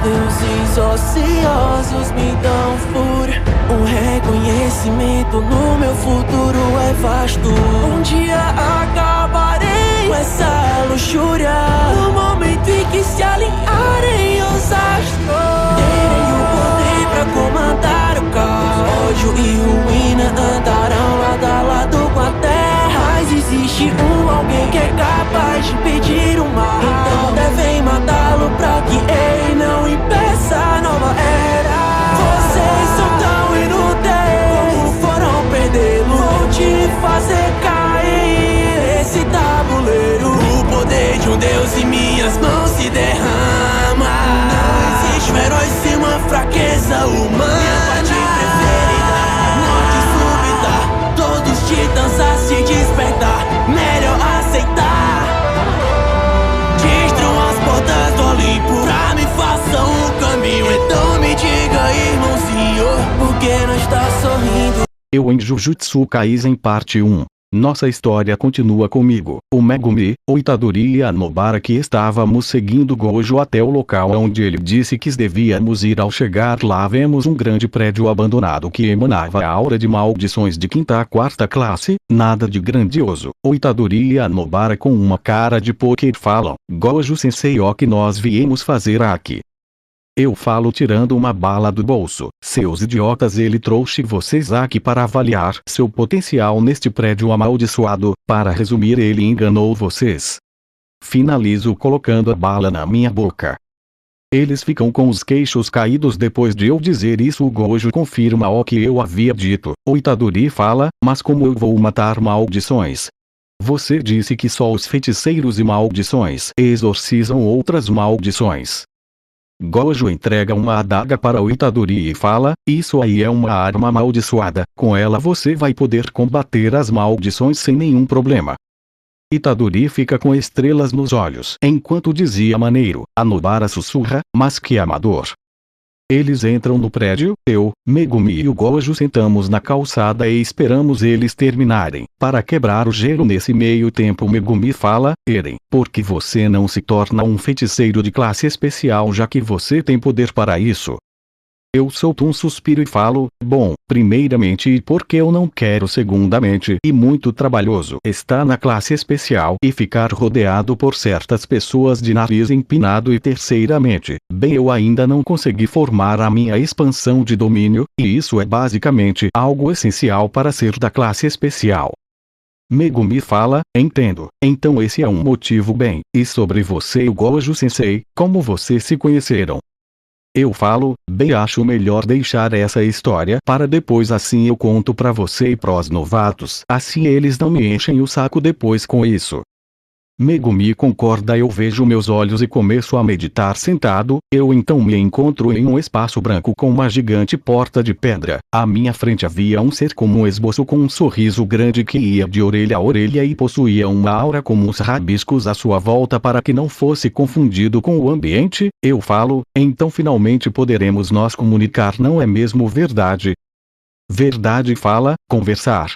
Deuses ociosos me dão fúria. Um reconhecimento no meu futuro é vasto. Um dia acabarei com essa luxúria. No momento em que se alinharem os astros, terei o poder pra comandar o caos. Ódio e ruína andarão lado a lado com a terra. Mas existe alguém que é capaz de impedir o mal. Então devem matá-lo pra que ele não impeça a nova era. Vocês são tão inúteis, como foram perdê-lo? Vou te fazer cair esse tabuleiro. O poder de um Deus em minhas mãos se derrama. Não existe um herói sem uma fraqueza humana. Minha parte preferida, morte súbita. Todos os titãs a se despertar, melhor aceitar. Destruam as portas do Olimpo pra me façam o caminho. Então me diga, irmãozinho, por que não está sorrindo? Eu em Jujutsu Kaisen parte 1. Nossa história continua comigo, o Megumi, o Itadori e a Nobara, que estávamos seguindo Gojo até o local onde ele disse que devíamos ir. Ao chegar lá vemos um grande prédio abandonado que emanava a aura de maldições de quinta a quarta classe, nada de grandioso. O Itadori e a Nobara com uma cara de poker falam: Gojo sensei, o que nós viemos fazer aqui? Eu falo tirando uma bala do bolso: seus idiotas, ele trouxe vocês aqui para avaliar seu potencial neste prédio amaldiçoado. Para resumir, ele enganou vocês. Finalizo colocando a bala na minha boca. Eles ficam com os queixos caídos depois de eu dizer isso. O Gojo confirma o que eu havia dito. O Itadori fala: mas como eu vou matar maldições? Você disse que só os feiticeiros e maldições exorcizam outras maldições. Gojo entrega uma adaga para o Itadori e fala: isso aí é uma arma amaldiçoada, com ela você vai poder combater as maldições sem nenhum problema. Itadori fica com estrelas nos olhos enquanto dizia maneiro. A Nobara sussurra: mas que amador. Eles entram no prédio, eu, Megumi e o Gojo sentamos na calçada e esperamos eles terminarem. Para quebrar o gelo nesse meio tempo, Megumi fala: Eren, por que você não se torna um feiticeiro de classe especial, já que você tem poder para isso? Eu solto um suspiro e falo: bom, primeiramente porque eu não quero, segundamente e muito trabalhoso, estar na classe especial e ficar rodeado por certas pessoas de nariz empinado, e terceiramente, bem, eu ainda não consegui formar a minha expansão de domínio, e isso é basicamente algo essencial para ser da classe especial. Megumi fala: entendo, então esse é um motivo. Bem, e sobre você e o Gojo sensei, como vocês se conheceram? Eu falo: bem, acho melhor deixar essa história para depois, assim eu conto pra você e pros novatos, assim eles não me enchem o saco depois com isso. Megumi concorda. Eu vejo meus olhos e começo a meditar sentado. Eu então me encontro em um espaço branco com uma gigante porta de pedra. À minha frente havia um ser como um esboço com um sorriso grande que ia de orelha a orelha e possuía uma aura como uns rabiscos à sua volta para que não fosse confundido com o ambiente. Eu falo: então finalmente poderemos nos comunicar, não é mesmo verdade? Verdade, fala: conversar.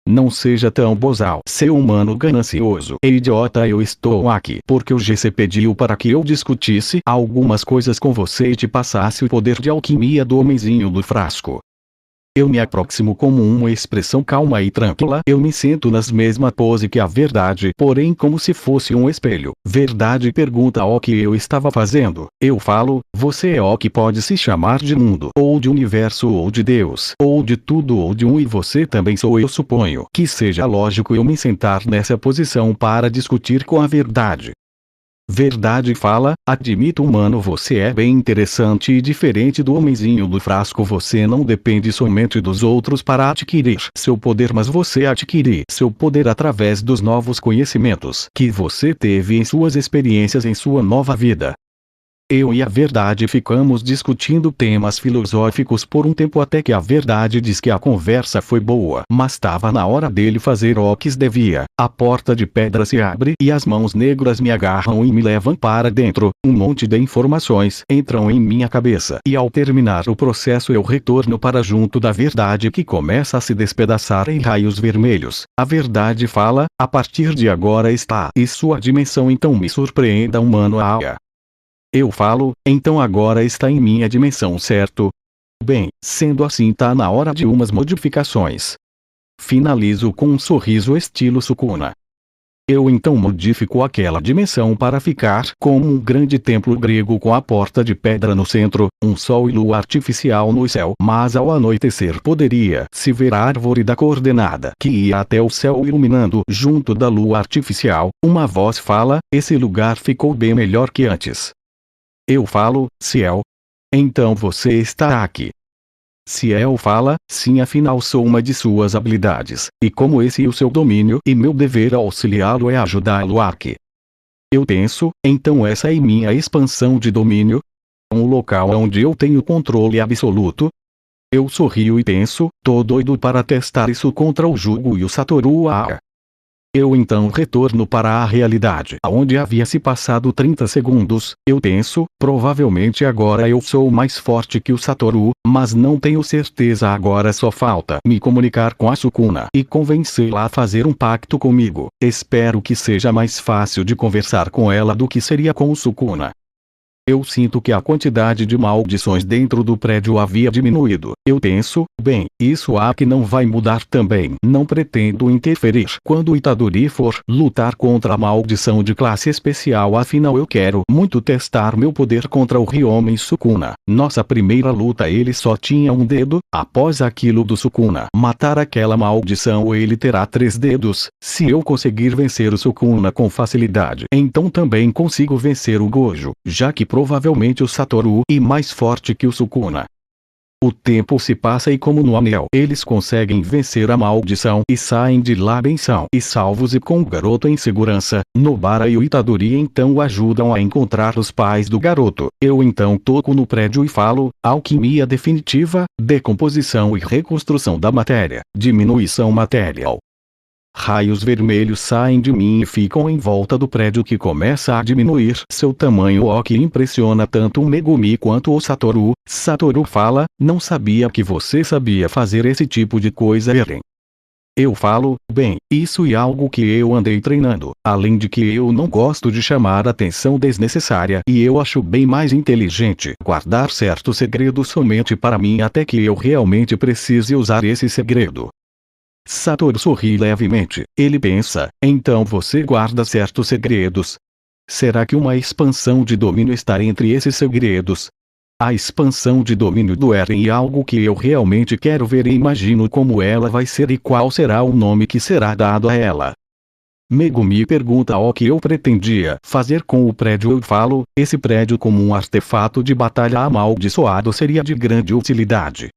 Não seja tão bozal, seu humano ganancioso e idiota. Eu estou aqui porque o GC pediu para que eu discutisse algumas coisas com você e te passasse o poder de alquimia do homenzinho do frasco. Eu me aproximo como uma expressão calma e tranquila. Eu me sento nas mesma pose que a verdade, porém como se fosse um espelho. Verdade pergunta o que eu estava fazendo. Eu falo: você é o que pode se chamar de mundo, ou de universo, ou de Deus, ou de tudo, ou de um, e você também sou. Eu suponho que seja lógico eu me sentar nessa posição para discutir com a verdade. Verdade fala: admito, humano, você é bem interessante e diferente do homenzinho do frasco. Você não depende somente dos outros para adquirir seu poder, mas você adquire seu poder através dos novos conhecimentos que você teve em suas experiências em sua nova vida. Eu e a verdade ficamos discutindo temas filosóficos por um tempo até que a verdade diz que a conversa foi boa, mas estava na hora dele fazer o que devia. A porta de pedra se abre e as mãos negras me agarram e me levam para dentro. Um monte de informações entram em minha cabeça e ao terminar o processo eu retorno para junto da verdade, que começa a se despedaçar em raios vermelhos. A verdade fala: a partir de agora está e sua dimensão, então me surpreenda, humano. Eu falo, então agora está em minha dimensão, certo? Bem, sendo assim tá na hora de umas modificações. Finalizo com um sorriso estilo Sukuna. Eu então modifico aquela dimensão para ficar como um grande templo grego com a porta de pedra no centro, um sol e lua artificial no céu. Mas ao anoitecer poderia se ver a árvore da coordenada que ia até o céu iluminando junto da lua artificial. Uma voz fala, esse lugar ficou bem melhor que antes. Eu falo, Ciel. Então você está aqui. Ciel fala, sim, afinal sou uma de suas habilidades, e como esse é o seu domínio e meu dever auxiliá-lo é ajudá-lo aqui. Eu penso, então essa é minha expansão de domínio? Um local onde eu tenho controle absoluto? Eu sorrio e penso, tô doido para testar isso contra o Jugo e o Satoru Aa. Eu então retorno para a realidade onde havia se passado 30 segundos, eu penso, provavelmente agora eu sou mais forte que o Satoru, mas não tenho certeza agora só falta me comunicar com a Sukuna e convencê-la a fazer um pacto comigo. Espero que seja mais fácil de conversar com ela do que seria com o Sukuna. Eu sinto que a quantidade de maldições dentro do prédio havia diminuído. Eu penso, bem, isso aqui não vai mudar também. Não pretendo interferir quando Itadori for lutar contra a maldição de classe especial, afinal eu quero muito testar meu poder contra o Ryomen Sukuna. Nossa primeira luta ele só tinha um dedo, após aquilo do Sukuna matar aquela maldição ele terá 3 dedos. Se eu conseguir vencer o Sukuna com facilidade, então também consigo vencer o Gojo, já que provavelmente o Satoru é mais forte que o Sukuna. O tempo se passa e como no anel eles conseguem vencer a maldição e saem de lá bem são e salvos e com o garoto em segurança. Nobara e o Itadori então o ajudam a encontrar os pais do garoto. Eu então toco no prédio e falo, alquimia definitiva, decomposição e reconstrução da matéria, diminuição material. Raios vermelhos saem de mim e ficam em volta do prédio que começa a diminuir seu tamanho, o que impressiona tanto o Megumi quanto o Satoru. Satoru fala, não sabia que você sabia fazer esse tipo de coisa, Eren. Eu falo, bem, isso é algo que eu andei treinando, além de que eu não gosto de chamar atenção desnecessária e eu acho bem mais inteligente guardar certos segredos somente para mim até que eu realmente precise usar esse segredo. Satoru sorri levemente. Ele pensa, então você guarda certos segredos. Será que uma expansão de domínio está entre esses segredos? A expansão de domínio do Eren é algo que eu realmente quero ver e imagino como ela vai ser e qual será o nome que será dado a ela. Megumi pergunta o que eu pretendia fazer com o prédio. Eu falo, esse prédio como um artefato de batalha amaldiçoado seria de grande utilidade.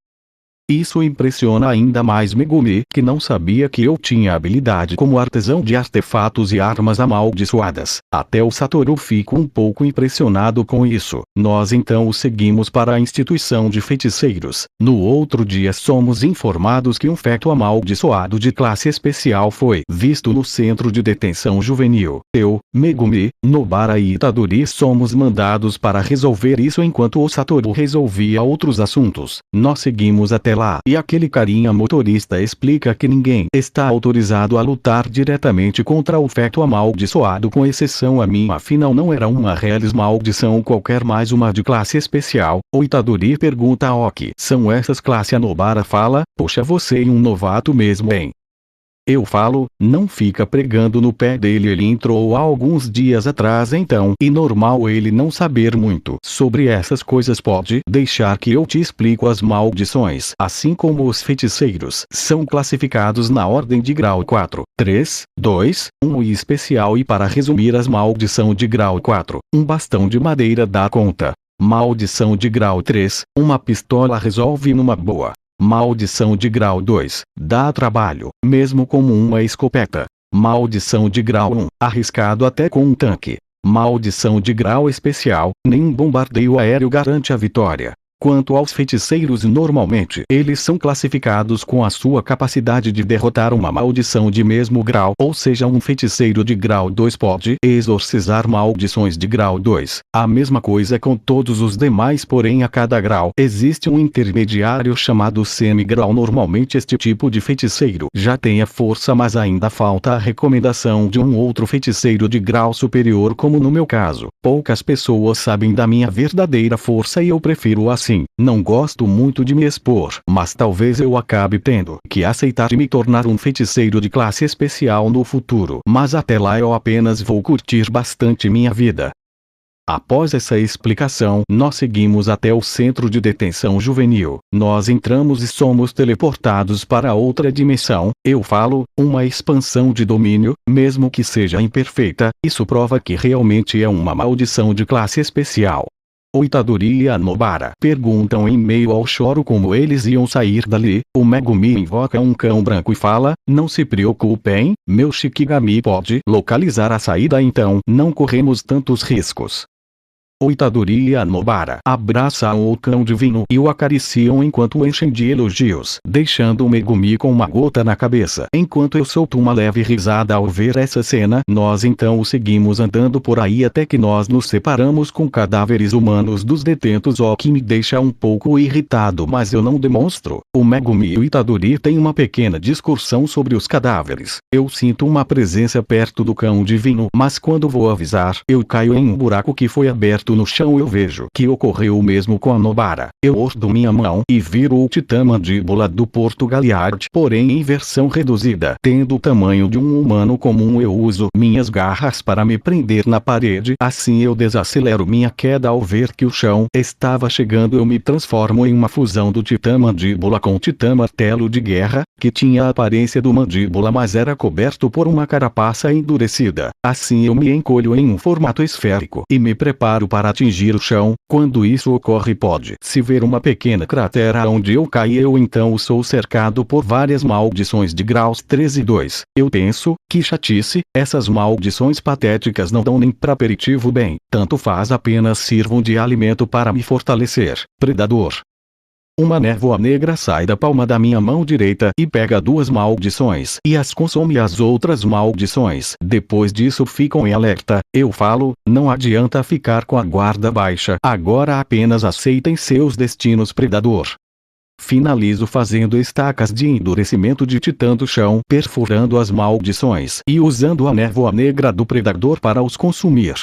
Isso impressiona ainda mais Megumi, que não sabia que eu tinha habilidade como artesão de artefatos e armas amaldiçoadas. Até o Satoru fica um pouco impressionado com isso. Nós então o seguimos para a instituição de feiticeiros. No outro dia somos informados que um feto amaldiçoado de classe especial foi visto no centro de detenção juvenil. Eu, Megumi, Nobara e Itadori somos mandados para resolver isso enquanto o Satoru resolvia outros assuntos. Nós seguimos até lá e aquele carinha motorista explica que ninguém está autorizado a lutar diretamente contra o feto amaldiçoado com exceção a mim, afinal não era uma reles maldição qualquer mas uma de classe especial. O Itadori pergunta a Oki, são essas classe? A Nobara fala, poxa, você é um novato mesmo, hein? Eu falo, não fica pregando no pé dele, ele entrou há alguns dias atrás então, e normal ele não saber muito sobre essas coisas. Pode deixar que eu te explico. As maldições, assim como os feiticeiros, são classificados na ordem de grau 4, 3, 2, 1 e especial, e para resumir as maldição de grau 4, um bastão de madeira dá conta. Maldição de grau 3, uma pistola resolve numa boa. Maldição de grau 2, dá trabalho, mesmo como uma escopeta. Maldição de grau 1, arriscado até com um tanque. Maldição de grau especial, nenhum bombardeio aéreo garante a vitória. Quanto aos feiticeiros, normalmente eles são classificados com a sua capacidade de derrotar uma maldição de mesmo grau, ou seja, um feiticeiro de grau 2 pode exorcizar maldições de grau 2. A mesma coisa com todos os demais, porém a cada grau existe um intermediário chamado semigrau. Normalmente este tipo de feiticeiro já tem a força, mas ainda falta a recomendação de um outro feiticeiro de grau superior, como no meu caso. Poucas pessoas sabem da minha verdadeira força e eu prefiro assim. Não gosto muito de me expor, mas talvez eu acabe tendo que aceitar me tornar um feiticeiro de classe especial no futuro. Mas até lá eu apenas vou curtir bastante minha vida. Após essa explicação, nós seguimos até o centro de detenção juvenil. Nós entramos e somos teleportados para outra dimensão. Eu falo, uma expansão de domínio, mesmo que seja imperfeita, isso prova que realmente é uma maldição de classe especial. O Itadori e a Nobara perguntam em meio ao choro como eles iam sair dali. O Megumi invoca um cão branco e fala: não se preocupem, meu Shikigami pode localizar a saída, então não corremos tantos riscos. O Itadori e a Nobara abraçam o cão divino e o acariciam enquanto o enchem de elogios, deixando o Megumi com uma gota na cabeça. Enquanto eu solto uma leve risada ao ver essa cena, nós então o seguimos andando por aí até que nós nos separamos com cadáveres humanos dos detentos, o que me deixa um pouco irritado, mas eu não demonstro. O Megumi e o Itadori têm uma pequena discussão sobre os cadáveres. Eu sinto uma presença perto do cão divino, mas quando vou avisar, eu caio em um buraco que foi aberto no chão. Eu vejo que ocorreu o mesmo com a Nobara. Eu mordo minha mão e viro o Titã Mandíbula do Porto Galliard, porém em versão reduzida. Tendo o tamanho de um humano comum, eu uso minhas garras para me prender na parede. Assim eu desacelero minha queda. Ao ver que o chão estava chegando, eu me transformo em uma fusão do Titã Mandíbula com o Titã Martelo de Guerra, que tinha a aparência do Mandíbula, mas era coberto por uma carapaça endurecida. Assim eu me encolho em um formato esférico e me preparo para atingir o chão. Quando isso ocorre, pode-se ver uma pequena cratera onde eu caí. Eu então sou cercado por várias maldições de graus 13 e 2. Eu penso, que chatice, essas maldições patéticas não dão nem para aperitivo. Bem, tanto faz, apenas sirvam de alimento para me fortalecer. Predador. Uma névoa negra sai da palma da minha mão direita e pega duas maldições e as consome. As outras maldições depois disso ficam em alerta. Eu falo, não adianta ficar com a guarda baixa. Agora apenas aceitem seus destinos, predador. Finalizo fazendo estacas de endurecimento de titã do chão, perfurando as maldições e usando a névoa negra do predador para os consumir.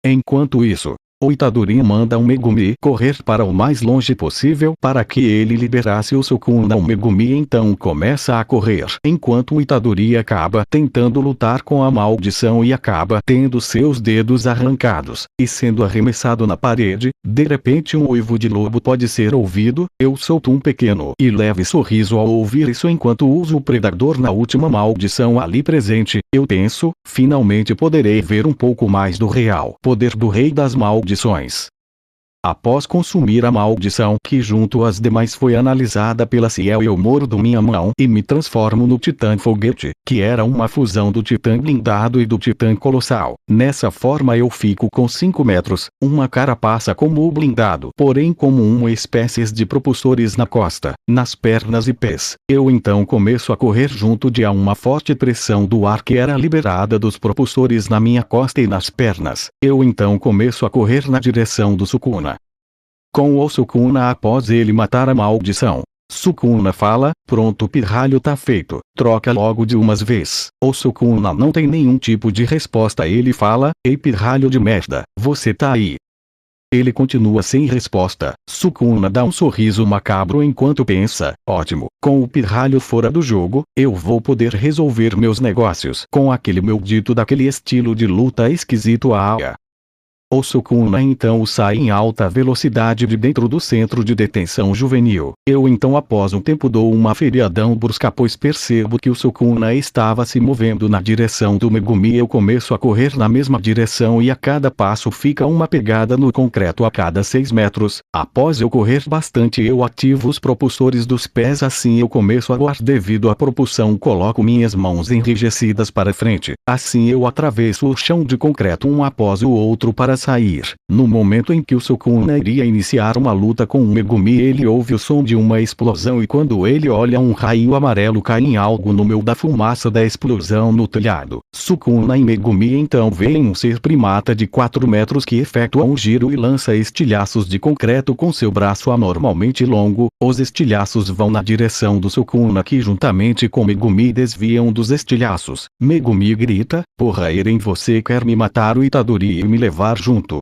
Enquanto isso, o Itadori manda o Megumi correr para o mais longe possível para que ele liberasse o Sukuna. O Megumi então começa a correr, enquanto o Itadori acaba tentando lutar com a maldição e acaba tendo seus dedos arrancados e sendo arremessado na parede. De repente um uivo de lobo pode ser ouvido. Eu solto um pequeno e leve sorriso ao ouvir isso enquanto uso o predador na última maldição ali presente. Eu penso, finalmente poderei ver um pouco mais do real poder do Rei das Maldições. Após consumir a maldição, que junto às demais foi analisada pela Ciel, eu mordo minha mão e me transformo no Titã Foguete, que era uma fusão do Titã Blindado e do Titã Colossal. Nessa forma eu fico com 5 metros, uma carapaça como o blindado, porém como uma espécie de propulsores na costa, nas pernas e pés. Eu então começo a correr junto de uma forte pressão do ar que era liberada dos propulsores na minha costa e nas pernas. Eu então começo a correr na direção do Sukuna. Com o Sukuna após ele matar a maldição. Sukuna fala, pronto, o pirralho tá feito, troca logo de umas vez. O Sukuna não tem nenhum tipo de resposta. Ele fala, ei pirralho de merda, você tá aí? Ele continua sem resposta. Sukuna dá um sorriso macabro enquanto pensa, ótimo, com o pirralho fora do jogo, eu vou poder resolver meus negócios com aquele meu dito daquele estilo de luta esquisito. O Sukuna então sai em alta velocidade de dentro do centro de detenção juvenil. Eu então após um tempo dou uma feriadão brusca, pois percebo que o Sukuna estava se movendo na direção do Megumi. Eu começo a correr na mesma direção e a cada passo fica uma pegada no concreto a cada 6 metros. Após eu correr bastante, eu ativo os propulsores dos pés. Assim eu começo a voar devido à propulsão. Coloco minhas mãos enrijecidas para frente. Assim eu atravesso o chão de concreto um após o outro para sair. No momento em que o Sukuna iria iniciar uma luta com o Megumi, ele ouve o som de uma explosão e quando ele olha, um raio amarelo cai em algo no meio da fumaça da explosão no telhado. Sukuna e Megumi então veem um ser primata de 4 metros que efetua um giro e lança estilhaços de concreto com seu braço anormalmente longo. Os estilhaços vão na direção do Sukuna, que juntamente com Megumi desviam dos estilhaços. Megumi grita: "Porra, Eren, você quer me matar o Itadori e me levar junto?"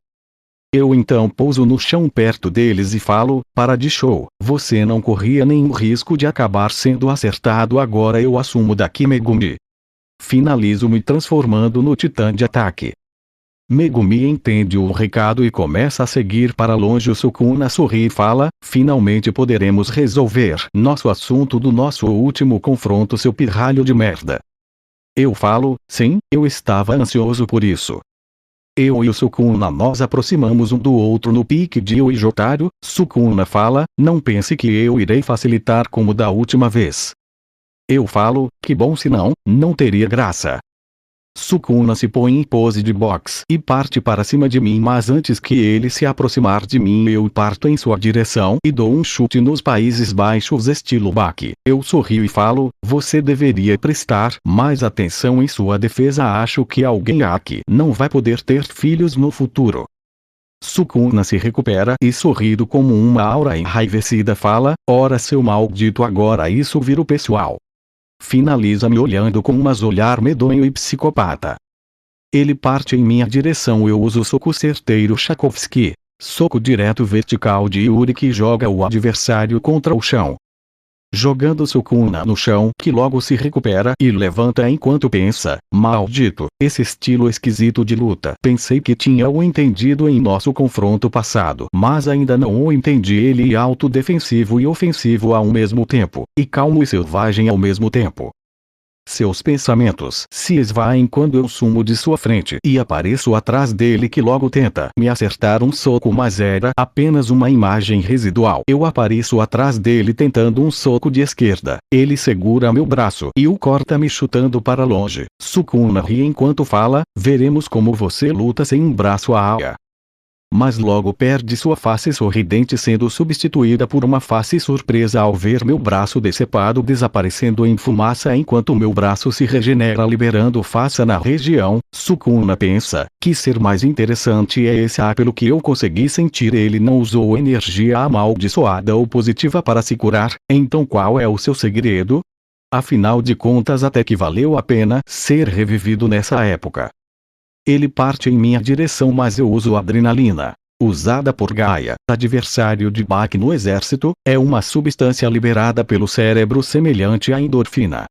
Eu então pouso no chão perto deles e falo: "Para de show, você não corria nenhum risco de acabar sendo acertado, agora eu assumo daqui, Megumi." Finalizo me transformando no titã de ataque. Megumi entende o recado e começa a seguir para longe. O Sukuna sorri e fala: "Finalmente poderemos resolver nosso assunto do nosso último confronto, seu pirralho de merda." Eu falo: "Sim, eu estava ansioso por isso." Eu e o Sukuna nós aproximamos um do outro no pique de eu e Jotaro. Sukuna fala: "Não pense que eu irei facilitar como da última vez." Eu falo: "Que bom, senão, não teria graça." Sukuna se põe em pose de boxe e parte para cima de mim, mas antes que ele se aproximar de mim eu parto em sua direção e dou um chute nos Países Baixos estilo Baki. Eu sorrio e falo: "Você deveria prestar mais atenção em sua defesa, acho que alguém aqui não vai poder ter filhos no futuro." Sukuna se recupera e, sorrindo como uma aura enraivecida, fala: "Ora, seu maldito, agora isso vira o pessoal." Finaliza me olhando com um olhar medonho e psicopata. Ele parte em minha direção. Eu uso soco certeiro Tchaikovsky, soco direto vertical de Yuri que joga o adversário contra o chão, jogando Sukuna no chão, que logo se recupera e levanta enquanto pensa: "Maldito, esse estilo esquisito de luta. Pensei que tinha o entendido em nosso confronto passado, mas ainda não o entendi. Ele é autodefensivo e ofensivo ao mesmo tempo, e calmo e selvagem ao mesmo tempo." Seus pensamentos se esvaem quando eu sumo de sua frente e apareço atrás dele, que logo tenta me acertar um soco, mas era apenas uma imagem residual. Eu apareço atrás dele tentando um soco de esquerda. Ele segura meu braço e o corta, me chutando para longe. Sukuna ri enquanto fala: "Veremos como você luta sem um braço a área." Mas logo perde sua face sorridente, sendo substituída por uma face surpresa ao ver meu braço decepado desaparecendo em fumaça enquanto meu braço se regenera liberando faça na região. Sukuna pensa: "Que ser mais interessante é esse?" Pelo que eu consegui sentir, ele não usou energia amaldiçoada ou positiva para se curar. Então qual é o seu segredo? Afinal de contas, até que valeu a pena ser revivido nessa época. Ele parte em minha direção, mas eu uso adrenalina, usada por Gaia, adversário de Baki no exército. É uma substância liberada pelo cérebro semelhante à endorfina.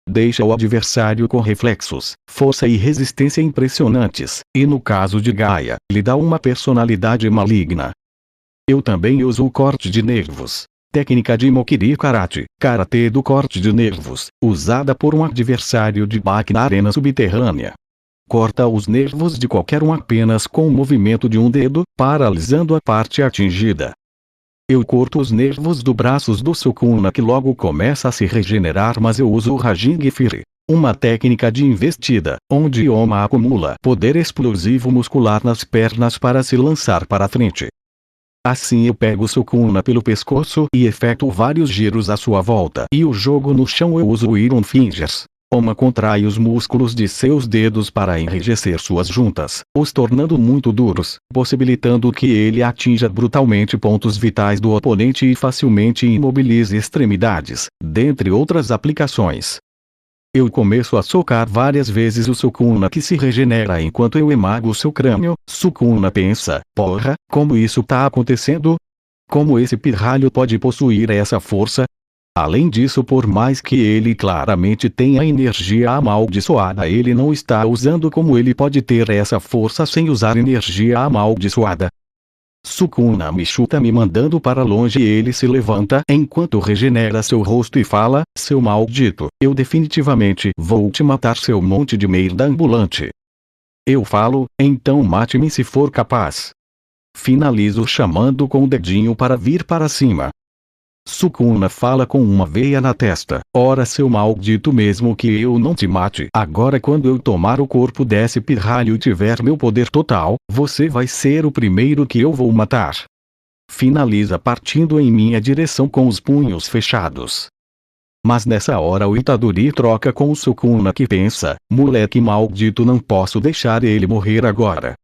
Deixa o adversário com reflexos, força e resistência impressionantes, e no caso de Gaia, lhe dá uma personalidade maligna. Eu também uso o corte de nervos, técnica de Mokiri Karate, karatê do corte de nervos, usada por um adversário de Baki na arena subterrânea. Corta os nervos de qualquer um apenas com o movimento de um dedo, paralisando a parte atingida. Eu corto os nervos dos braços do Sukuna, que logo começa a se regenerar, mas eu uso o Rajing Fire, uma técnica de investida, onde Oma acumula poder explosivo muscular nas pernas para se lançar para frente. Assim eu pego o Sukuna pelo pescoço e efetuo vários giros à sua volta e o jogo no chão. Eu uso o Iron Fingers. Oma contrai os músculos de seus dedos para enrijecer suas juntas, os tornando muito duros, possibilitando que ele atinja brutalmente pontos vitais do oponente e facilmente imobilize extremidades, dentre outras aplicações. Eu começo a socar várias vezes o Sukuna, que se regenera enquanto eu emago seu crânio. Sukuna pensa: "Porra, como isso tá acontecendo? Como esse pirralho pode possuir essa força?" Além disso, por mais que ele claramente tenha energia amaldiçoada, ele não está usando. Como ele pode ter essa força sem usar energia amaldiçoada? Sukuna me chuta, me mandando para longe, e ele se levanta enquanto regenera seu rosto e fala: "Seu maldito, eu definitivamente vou te matar, seu monte de merda ambulante." Eu falo: "Então mate-me se for capaz." Finalizo chamando com o dedinho para vir para cima. Sukuna fala com uma veia na testa. Ora, seu maldito, mesmo que eu não te mate, agora quando eu tomar o corpo desse pirralho e tiver meu poder total, você vai ser o primeiro que eu vou matar. Finaliza partindo em minha direção com os punhos fechados. Mas nessa hora o Itadori troca com o Sukuna, que pensa: moleque maldito, não posso deixar ele morrer agora.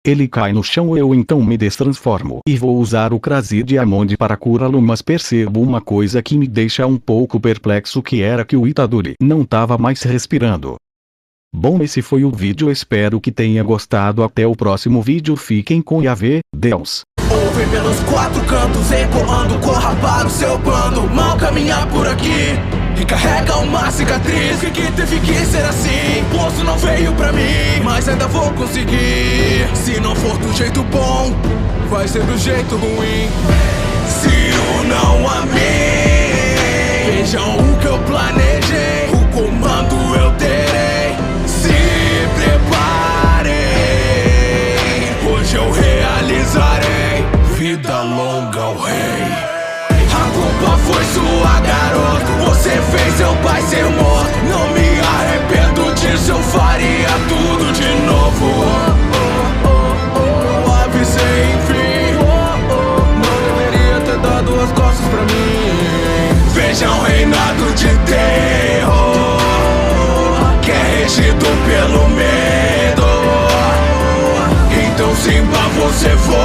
Ele cai no chão, eu então me destransformo e vou usar o Crazy Diamond para curá-lo, mas percebo uma coisa que me deixa um pouco perplexo, que era que o Itadori não estava mais respirando. Bom, esse foi o vídeo, espero que tenha gostado. Até o próximo vídeo, fiquem com Yahvé, Deus. Ouve pelos quatro cantos, ecoando, corra para o seu bando. Mal caminhar por aqui e carrega uma cicatriz. O que teve que ser assim? O poço não veio pra mim, mas ainda vou conseguir. Se não for do jeito bom, vai ser do jeito ruim. Se unam a mim, vejam o que eu planejei, o comando eu terei. Se preparem, hoje eu realizarei. Vida longa ao rei. A culpa foi sua, garoto. Você fez seu pai ser morto. Não me arrependo disso, eu faria tudo de novo. Avisei, enfim. Não deveria ter dado as costas pra mim. Vejam o reinado de terror, que é regido pelo medo. Então Simba, você foi